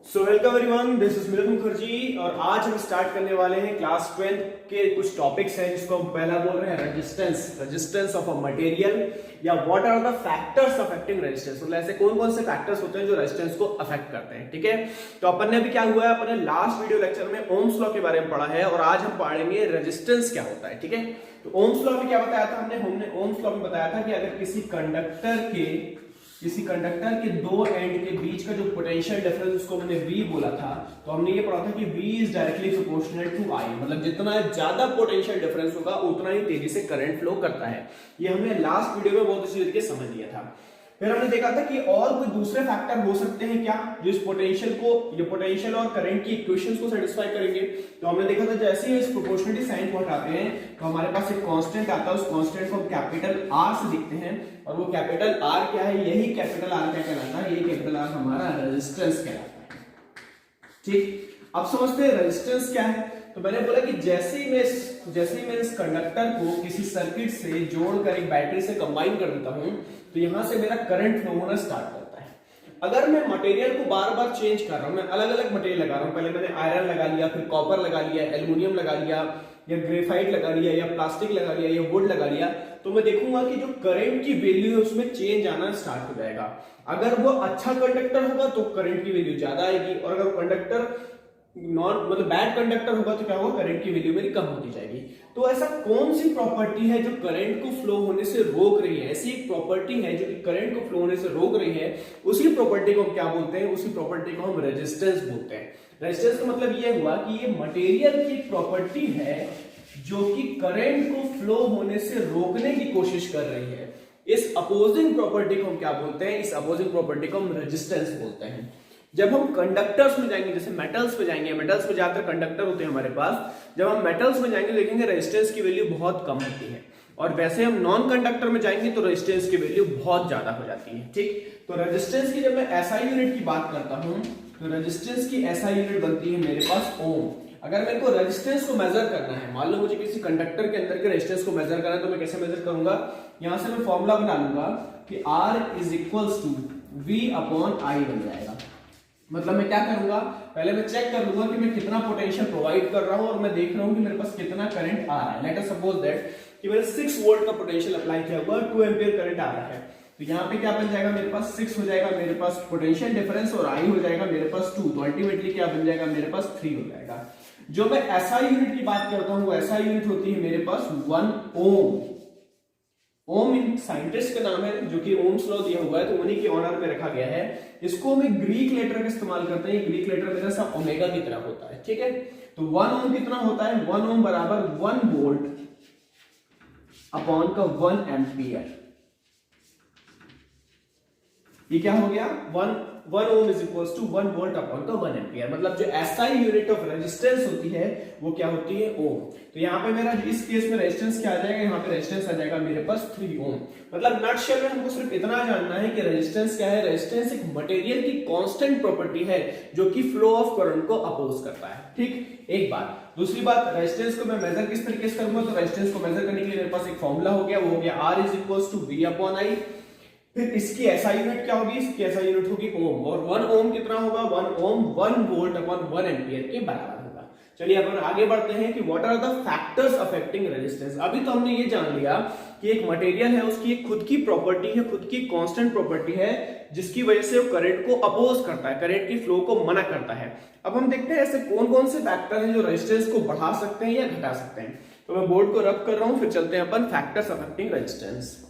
So welcome everyone, this is Milan Mukherjee और आज हम स्टार्ट करने वाले हैं क्लास 12 के कुछ टॉपिक्स हैं जिसको हम पहला बोल रहे हैं रेजिस्टेंस ऑफ अ मटेरियल या what are the factors affecting resistance. मतलब ऐसे कौन कौन से फैक्टर्स होते हैं जो रेजिस्टेंस को अफेक्ट करते हैं। ठीक है, तो अपन ने अभी क्या हुआ है, अपन ने लास्ट वीडियो लेक्चर में ओम्स लॉ के बारे में पढ़ा है और आज हम पढ़ेंगे रेजिस्टेंस क्या होता है। ठीक है, तो ओम्स लॉ में क्या बताया था हमने ओम्स लॉ में बताया था कि अगर किसी कंडक्टर के दो एंड के बीच का जो पोटेंशियल डिफरेंस उसको मैंने V बोला था, तो हमने ये पढ़ा था कि V is directly proportional to I। मतलब जितना ज्यादा पोटेंशियल डिफरेंस होगा उतना ही तेजी से करंट फ्लो करता है। ये हमने लास्ट वीडियो में बहुत अच्छी तरीके से समझ लिया था। फिर हमने देखा था कि और कोई दूसरे फैक्टर हो सकते हैं क्या जो इस पोटेंशियल और करंट की इक्वेशंस को सेटिस्फाई करेंगे। तो हमने देखा था जैसे ही इस प्रोपोर्शनलिटी साइन को हटाते हैं तो हमारे पास एक कांस्टेंट आता है, उस कांस्टेंट को हम कैपिटल R से लिखते हैं और वो कैपिटल R क्या है, यही कैपिटल R क्या कहलाता है, यही कैपिटल R हमारा रेजिस्टेंस कहलाता है। ठीक, अब समझते हैं रेजिस्टेंस क्या है। तो मैंने बोला कि जैसे ही मैं इस कंडक्टर को किसी सर्किट से जोड़कर एक बैटरी से कंबाइन कर देता हूं तो यहां से मेरा करंट फ्लो होना स्टार्ट करता है। अगर मैं मटेरियल को बार बार चेंज कर रहा हूं, मैं अलग अलग मटेरियल लगा रहा हूं, पहले मैंने आयरन लगा लिया, फिर कॉपर लगा लिया, एल्युमिनियम लगा लिया, या ग्रेफाइट लगा लिया, या प्लास्टिक लगा लिया, या वुड लगा लिया, तो मैं देखूंगा कि जो करंट की वैल्यू है उसमें चेंज आना स्टार्ट हो जाएगा। अगर वो अच्छा कंडक्टर होगा तो करंट की वैल्यू ज्यादा आएगी और अगर कंडक्टर बैड कंडक्टर होगा तो क्या होगा, करंट की वैल्यू मेरी कम होती जाएगी। तो ऐसा कौन सी प्रॉपर्टी है जो करंट को फ्लो होने से रोक रही है, ऐसी एक प्रॉपर्टी है जो कि करंट को फ्लो होने से रोक रही है, उसी प्रॉपर्टी को हम क्या बोलते हैं, उसी प्रॉपर्टी को हम रेजिस्टेंस बोलते हैं। रेजिस्टेंस का मतलब ये हुआ कि ये मटेरियल की प्रॉपर्टी है जो कि करंट को फ्लो होने से रोकने की कोशिश कर रही है। इस अपोजिंग प्रॉपर्टी को हम क्या बोलते हैं, इस अपोजिंग प्रॉपर्टी को हम रेजिस्टेंस बोलते हैं। जब हम कंडक्टर्स में जाएंगे, जैसे मेटल्स में जाएंगे, मेटल्स में ज्यादातर कंडक्टर होते हैं हमारे पास, जब हम मेटल्स में जाएंगे देखेंगे रेजिस्टेंस की वैल्यू बहुत कम होती है और वैसे हम नॉन कंडक्टर में जाएंगे तो रेजिस्टेंस की वैल्यू बहुत ज्यादा हो जाती है। ठीक, तो रेजिस्टेंस की जब मैं एसआई यूनिट की बात करता हूं तो रेजिस्टेंस की एसआई यूनिट बनती है मेरे पास ओम। अगर मेरे को रेजिस्टेंस को मेजर करना है, मान लो मुझे किसी कंडक्टर के अंदर के रेजिस्टेंस को मेजर करना है, तो मैं कैसे मेजर करूंगा, यहां से मैं फॉर्मूला बना लूंगा कि R is equals to V upon I बन जाएगा। मतलब मैं क्या करूंगा, पहले मैं चेक कर लूंगा कि मैं कितना पोटेंशियल प्रोवाइड कर रहा हूं और मैं देख रहा हूं कि मेरे पास कितना करंट आ रहा है। लेट अस सपोज दैट कि मैंने 6 वोल्ट का पोटेंशियल अप्लाई किया हुआ, 2 एम्पीयर करंट आ रहा है, तो यहाँ पे क्या बन जाएगा, मेरे पास 6 हो जाएगा मेरे पास पोटेंशियल डिफरेंस और I हो जाएगा मेरे पास 2, तो अल्टीमेटली क्या बन जाएगा, मेरे पास 3 हो जाएगा। जो मैं एसआई यूनिट की बात करता हूं वो एसआई यूनिट होती है मेरे पास 1 ओम। ओम इन साइंटिस्ट का नाम है जो कि ओम्स लॉ दिया हुआ है तो उन्हीं के ऑनर में रखा गया है। इसको हम ग्रीक लेटर का इस्तेमाल करते हैं, ग्रीक लेटर मेरा सा ओमेगा की तरह होता है। ठीक है, तो 1 ओम कितना होता है, 1 ओम बराबर 1 वोल्ट अपॉन का 1 एम्पियर। ये क्या हो गया, 1 ohm is equals to 1 volt upon का 1 एम्पियर। मतलब जो एसआई यूनिट ऑफ रेजिस्टेंस होती है वो क्या होती है, ओम। तो यहाँ पे मेरा इस केस में रेजिस्टेंस क्या आ जाएगा, यहाँ पे रेजिस्टेंस आ जाएगा मेरे पास 3 ओम। मतलब नटशेल में हमको सिर्फ इतना जानना है कि रेजिस्टेंस क्या है। रेजिस्टेंस एक मटेरियल की कांस्टेंट प्रॉपर्टी है जो कि फ्लो ऑफ करंट को अपोज करता है। ठीक, एक बात। दूसरी बात, रेजिस्टेंस को मैं मेजर किस तरीके से करूंगा, तो रेजिस्टेंस को मेजर करने के लिए मेरे पास एक फॉर्मूला हो गया, वो हो गया R is equals to V upon I। फिर इसकी एसआई यूनिट क्या होगी, इसकी एसआई यूनिट होगी ओम, और 1 ओम कितना होगा, 1 ओम 1 वोल्ट अपॉन 1 एम्पियर के बराबर होगा। चलिए अपन आगे बढ़ते हैं कि what are the factors affecting resistance. अभी तो हमने ये जान लिया कि एक मटेरियल है, उसकी एक खुद की प्रॉपर्टी है, खुद की कांस्टेंट प्रॉपर्टी है जिसकी वजह से वो करंट को अपोज करता है, करंट की फ्लो को मना करता है। अब हम देखते हैं ऐसे कौन कौन से फैक्टर हैं जो रेजिस्टेंस को बढ़ा सकते हैं या घटा सकते हैं। तो मैं बोर्ड को रब कर रहा हूं, फिर चलते हैं अपन फैक्टर्स अफेक्टिंग रेजिस्टेंस।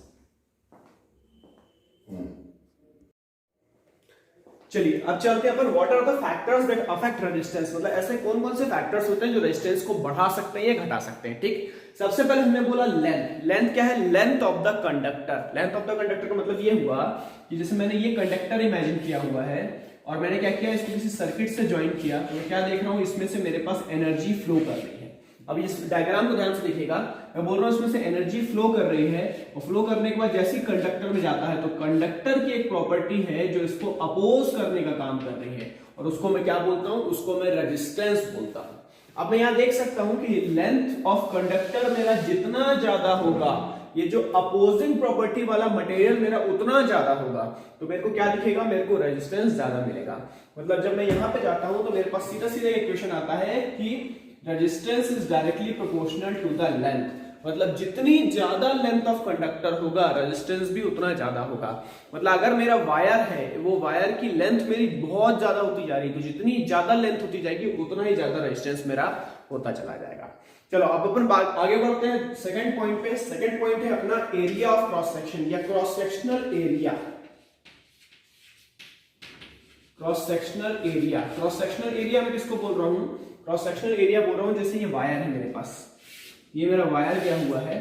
चलिए अब चलते हैं अपन what are the factors that affect resistance. मतलब ऐसे कौन कौन से फैक्टर्स होते हैं जो रेजिस्टेंस को बढ़ा सकते हैं या घटा सकते हैं। ठीक, सबसे पहले हमने बोला लेंथ। लेंथ क्या है, length of the conductor. Length of the conductor का मतलब ये हुआ कि जैसे मैंने ये कंडक्टर इमेजिन किया हुआ है और मैंने क्या किया, इसको किसी सर्किट से ज्वाइन किया, तो मैं क्या देख रहा हूं, इसमें से मेरे पास एनर्जी फ्लो कर रही है। अब इस डायग्राम को ध्यान से देखिएगा, मैं बोल रहा हूं इसमें से एनर्जी फ्लो कर रही है और फ्लो करने के बाद जैसे कंडक्टर में जाता है तो कंडक्टर की एक प्रॉपर्टी है जो इसको अपोज करने का काम कर रही है और उसको मैं क्या बोलता हूं, उसको मैं रेजिस्टेंस बोलता हूं। अब मैं यहां देख सकता हूं कि लेंथ ऑफ कंडक्टर मेरा जितना ज्यादा होगा, ये जो अपोजिंग प्रॉपर्टी वाला मटेरियल मेरा उतना ज्यादा होगा तो मेरे को क्या दिखेगा, मेरे को रेजिस्टेंस ज्यादा मिलेगा। मतलब जब मैं यहां पे जाता हूं तो मेरे पास सीधा सीधा इक्वेशन आता है कि resistance is directly proportional to the length. मतलब जितनी ज्यादा लेंथ ऑफ कंडक्टर होगा रेजिस्टेंस भी उतना ज्यादा होगा। मतलब अगर मेरा वायर है, वो वायर की लेंथ मेरी बहुत ज्यादा होती जा रही है तो जितनी ज्यादा लेंथ होती जाएगी उतना ही ज्यादा रेजिस्टेंस मेरा होता चला जाएगा। चलो अब अपन आगे बढ़ते हैं सेकंड पॉइंट पे। सेकंड पॉइंट है अपना एरिया ऑफ क्रॉस सेक्शन या cross sectional area. Cross sectional area, cross sectional area मैं किसको बोल रहा हूं, क्रॉस सेक्शनल एरिया बोल रहा हूं जैसे ये वायर है मेरे पास, ये मेरा वायर क्या हुआ है,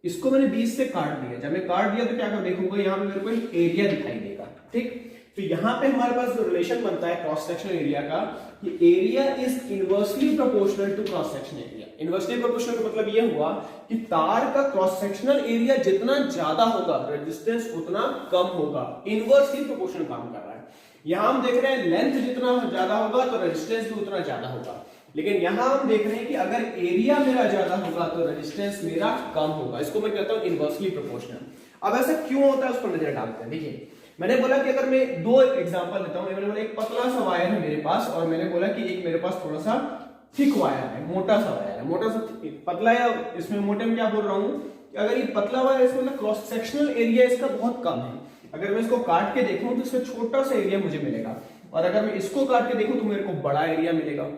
इसको मैंने बीच से काट दिया। जब मैं काट दिया तो क्या कर देखूंगा, यहाँ पे मेरे को एक एरिया दिखाई देगा। ठीक, तो यहाँ पे हमारे पास जो रिलेशन बनता है क्रॉस सेक्शनल एरिया का, कि area is inversely proportional to cross sectional area. Inversely proportional का मतलब ये हुआ कि तार का क्रॉस सेक्शनल एरिया जितना ज्यादा होगा रेजिस्टेंस उतना कम होगा। इनवर्सली प्रोपोर्शनल काम कर रहा है। यहां हम देख रहे हैं लेंथ जितना ज्यादा होगा तो रेजिस्टेंस भी उतना ज्यादा होगा, लेकिन यहां हम देख रहे हैं कि अगर एरिया मेरा ज्यादा होगा तो रेजिस्टेंस मेरा कम होगा। इसको मैं कहता हूं इनवर्सली प्रोपोर्शनल। अब ऐसा क्यों होता है उसको नजर डालते हैं। देखिए मैंने बोला कि अगर मैं दो एग्जांपल लेता हूं, मैंने बोला एक पतला सा वायर है मेरे पास और मैंने बोला कि एक मेरे पास थोड़ा सा थिक वायर है, मोटा सा वायर है। मोटा सा पतला है, इसमें मोटे में क्या बोल रहा हूं कि अगर ये पतला वायर है इसमें ना क्रॉस सेक्शनल एरिया इसका बहुत कम है। अगर मैं इसको काट के देखूं तो इसमें छोटा सा एरिया मुझे मिलेगा, और अगर मैं इसको काट के देखूं तो मेरे को बड़ा एरिया मिलेगा।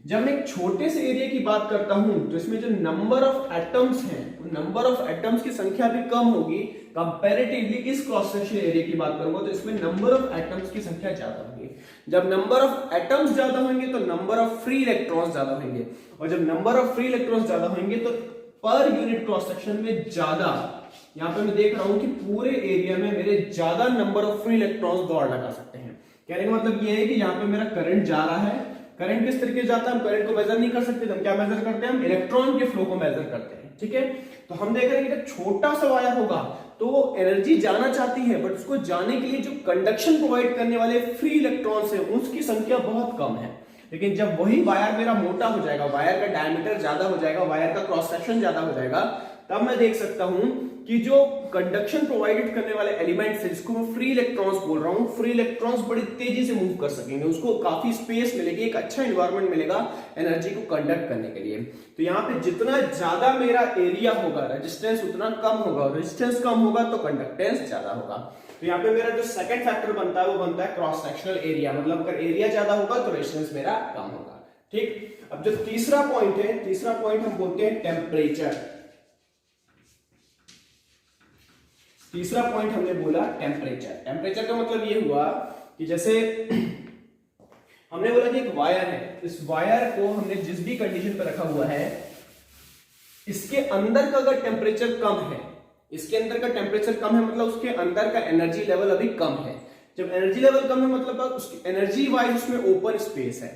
जब मैं एक छोटे से एरिया की बात करता हूं तो इसमें जो नंबर ऑफ एटम्स हैं, नंबर ऑफ एटम्स की संख्या भी कम होगी कंपैरेटिवली इस क्रॉस सेक्शन एरिया की बात करूंगा तो इसमें नंबर ऑफ एटम्स की संख्या ज्यादा होगी। जब नंबर ऑफ एटम्स ज्यादा होंगे तो नंबर ऑफ फ्री इलेक्ट्रॉन्स ज्यादा होंगे, और जब नंबर ऑफ फ्री इलेक्ट्रॉन्स ज्यादा होंगे तो पर यूनिट क्रॉस सेक्शन में ज्यादा, यहाँ पे मैं देख रहा हूं कि पूरे एरिया में मेरे ज्यादा नंबर ऑफ फ्री इलेक्ट्रॉन्स दौड़ लगा सकते हैं। कहने का मतलब ये है कि यहाँ पे मेरा करंट जा रहा है। करंट किस तरीके से जाता है, हम करंट को मेजर नहीं कर सकते, तो हम क्या मेजर करते हैं, हम इलेक्ट्रॉन के फ्लो को मेजर करते हैं। ठीक है, तो हम देख रहे हैं कि जब छोटा सा वायर होगा तो वो एनर्जी जाना चाहती है, बट उसको जाने के लिए जो कंडक्शन प्रोवाइड करने वाले फ्री इलेक्ट्रॉन्स है उसकी संख्या बहुत कम है। लेकिन जब वही वायर मेरा मोटा हो जाएगा, वायर का डायमीटर ज्यादा हो जाएगा, वायर का क्रॉस सेक्शन ज्यादा हो जाएगा, तब मैं देख सकता हूं कि जो कंडक्शन प्रोवाइडेड करने वाले एलिमेंट्स है जिसको मैं फ्री इलेक्ट्रॉन्स बोल रहा हूं, फ्री इलेक्ट्रॉन्स बड़ी तेजी से मूव कर सकेंगे, उसको काफी स्पेस मिलेगी, एक अच्छा एनवायरनमेंट मिलेगा एनर्जी को कंडक्ट करने के लिए। तो यहाँ पे जितना ज्यादा मेरा एरिया होगा रेजिस्टेंस उतना कम होगा, रेजिस्टेंस कम होगा तो कंडक्टेंस ज्यादा होगा। तो यहाँ पे मेरा जो सेकंड फैक्टर बनता है वो बनता है क्रॉस सेक्शनल एरिया। मतलब अगर एरिया ज्यादा होगा तो रेजिस्टेंस मेरा कम होगा। ठीक, अब जो तीसरा पॉइंट है, तीसरा पॉइंट हम बोलते हैं टेम्परेचर। तीसरा पॉइंट हमने बोला टेम्परेचर। टेम्परेचर का मतलब ये हुआ कि जैसे हमने बोला कि एक वायर है, इस वायर को हमने जिस भी कंडीशन पर रखा हुआ है, इसके अंदर का अगर टेम्परेचर कम है, इसके अंदर का टेम्परेचर कम है मतलब उसके अंदर का एनर्जी लेवल अभी कम है। जब एनर्जी लेवल कम है मतलब उसकी एनर्जी वाइज उसमें ओपन स्पेस है,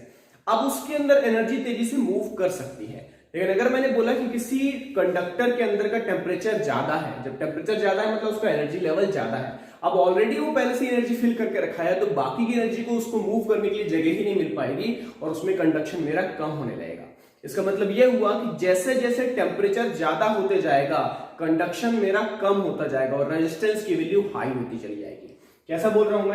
अब उसके अंदर एनर्जी तेजी से मूव कर सकती है। लेकिन अगर मैंने बोला कि किसी कंडक्टर के अंदर का टेम्परेचर ज्यादा है, जब टेम्परेचर ज्यादा है मतलब उसका एनर्जी लेवल ज्यादा है, अब ऑलरेडी वो पहले से एनर्जी फिल करके रखा है तो बाकी की एनर्जी को उसको मूव करने के लिए जगह ही नहीं मिल पाएगी और उसमें कंडक्शन मेरा कम होने लगेगा। इसका मतलब यह हुआ कि जैसे जैसे टेम्परेचर ज्यादा होते जाएगा कंडक्शन मेरा कम होता जाएगा और रेजिस्टेंस की वैल्यू हाई होती चली जाएगी। कैसा बोल रहा हूं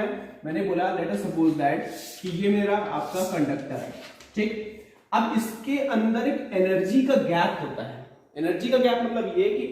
मैंने बोला लेट अस सपोज दैट कि ये मेरा आपका कंडक्टर है। ठीक, अब इसके अंदर एक एनर्जी का गैप होता है। एनर्जी का गैप मतलब ये कि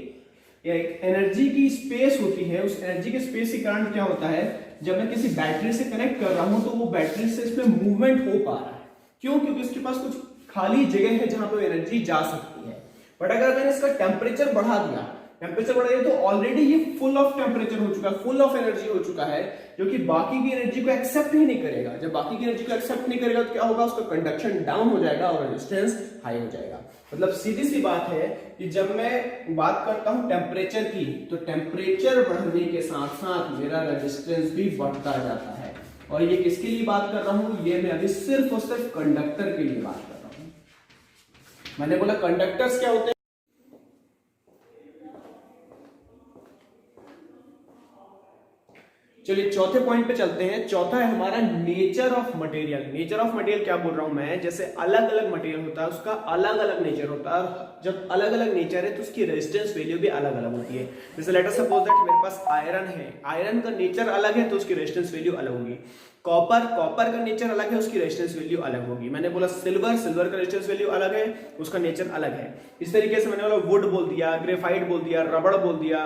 एक एनर्जी की स्पेस होती है, उस एनर्जी के स्पेस के कारण क्या होता है, जब मैं किसी बैटरी से कनेक्ट कर रहा हूं तो वो बैटरी से इसमें मूवमेंट हो पा रहा है। क्यों? क्योंकि इसके पास कुछ खाली जगह है जहां पे एनर्जी जा सकती है। बट अगर मैंने इसका टेम्परेचर बढ़ा दिया, टेम्परेचर बढ़ा दिया तो ऑलरेडी ये फुल ऑफ टेम्परेचर हो चुका है, फुल ऑफ एनर्जी हो चुका है, जो कि बाकी की एनर्जी को एक्सेप्ट ही नहीं करेगा। जब बाकी की एनर्जी को एक्सेप्ट नहीं करेगा तो क्या होगा, उसका कंडक्शन डाउन हो जाएगा और रेजिस्टेंस हाई हो जाएगा। मतलब सीधी सी बात है कि जब मैं बात करता हूं टेम्परेचर की तो टेम्परेचर बढ़ने के साथ साथ मेरा रेजिस्टेंस भी बढ़ता जाता है। और ये किसके लिए बात कर रहा हूं, ये मैं अभी सिर्फ और सिर्फ कंडक्टर के लिए बात कर रहा हूं। मैंने बोला कंडक्टर्स क्या होते हैं, चलिए चौथे पॉइंट पे चलते हैं। चौथा है हमारा nature of material. Nature of material क्या बोल रहा हूं मैं, जैसे अलग अलग मटेरियल होता है उसका अलग अलग नेचर होता है, और जब अलग अलग नेचर है तो उसकी रेजिस्टेंस वैल्यू भी अलग अलग होती है। जैसे लेट अस सपोज दैट मेरे पास आयरन है, आयरन का नेचर अलग है तो उसकी रेजिस्टेंस वैल्यू अलग होगी। कॉपर, कॉपर का नेचर अलग है, उसकी रेजिस्टेंस वैल्यू अलग होगी। मैंने बोला सिल्वर, सिल्वर का रेजिस्टेंस वैल्यू अलग है, उसका नेचर अलग है। इस तरीके से मैंने बोला वुड बोल दिया, ग्रेफाइट बोल दिया, रबड़ बोल दिया,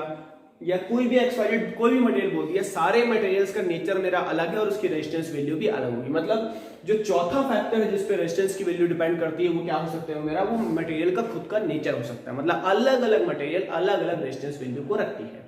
या कोई भी एक्सवाइजेड कोई भी मटेरियल बोल दिया, सारे मटेरियल्स का नेचर मेरा अलग है और उसकी रेजिस्टेंस वैल्यू भी अलग होगी। मतलब जो चौथा फैक्टर है जिस पे रेजिस्टेंस की वैल्यू डिपेंड करती है वो क्या हो सकता है मेरा, वो मटेरियल का खुद का नेचर हो सकता है। मतलब अलग अलग मटेरियल अलग अलग रेजिस्टेंस वैल्यू को रखती है।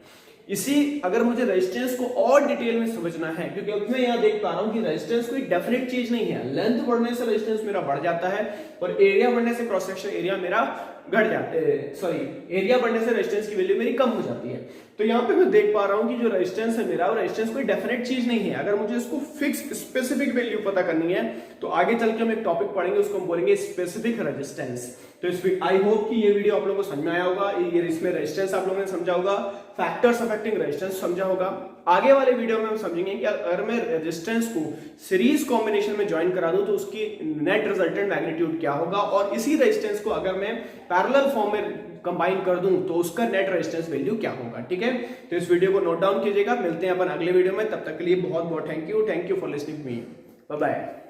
इसी अगर मुझे रेजिस्टेंस को और डिटेल में समझना है, क्योंकि अब मैं यहाँ देख पा रहा हूँ कि रेजिस्टेंस कोई डेफिनेट चीज नहीं है, लेंथ बढ़ने से रेजिस्टेंस मेरा बढ़ जाता है और एरिया बढ़ने से क्रॉस सेक्शन एरिया मेरा घट जाता है, सॉरी एरिया बढ़ने से रेजिस्टेंस की वैल्यू मेरी कम हो जाती है। तो यहाँ पे मैं देख पा रहा हूँ कि जो रेजिस्टेंस है मेरा, वो रेजिस्टेंस कोई डेफिनेट चीज नहीं है। अगर मुझे इसको फिक्स स्पेसिफिक वैल्यू पता करनी है तो आगे चल के हम एक टॉपिक पढ़ेंगे, उसको हम बोलेंगे स्पेसिफिक रेजिस्टेंस। तो इस आई होप कि ये वीडियो आप लोगों को समझ में आया होगा, ये इसमें रेजिस्टेंस आप लोगों ने समझा होगा, फैक्टर्स अफेक्टिंग रेजिस्टेंस समझा होगा। आगे वाले वीडियो में हम समझेंगे कि अगर मैं रेजिस्टेंस को सीरीज कॉम्बिनेशन में ज्वाइन करा दूं तो उसकी नेट रिजल्टेंट मैग्नीट्यूड क्या होगा, और इसी रेजिस्टेंस को अगर मैं पैरेलल फॉर्म में कंबाइन कर दूं तो उसका नेट रेजिस्टेंस वैल्यू क्या होगा। ठीक है, तो इस वीडियो को नोट डाउन कीजिएगा। मिलते हैं अपन अगले वीडियो में, तब तक के लिए बहुत बहुत thank you for listening me. Bye bye.